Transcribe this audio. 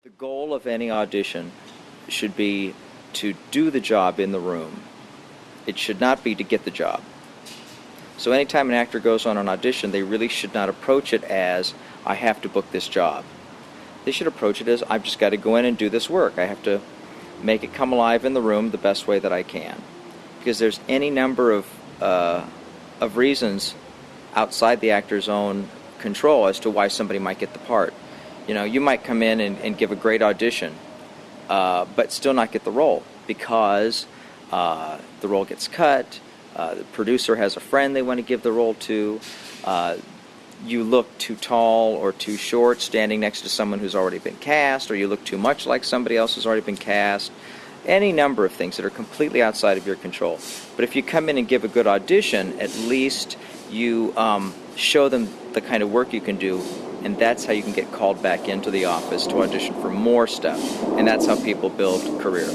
The goal of any audition should be to do the job in the room. It should not be to get the job. So anytime an actor goes on an audition, they really should not approach it as, I have to book this job. They should approach it as, I've just got to go in and do this work. I have to make it come alive in the room the best way that I can. Because there's any number of reasons outside the actor's own control as to why somebody might get the part. You know, you might come in and give a great audition, but still not get the role because the role gets cut, the producer has a friend they want to give the role to, you look too tall or too short standing next to someone who's already been cast, or you look too much like somebody else who's already been cast. Any number of things that are completely outside of your control. But if you come in and give a good audition, at least you show them the kind of work you can do, and that's how you can get called back into the office to audition for more stuff. And that's how people build career.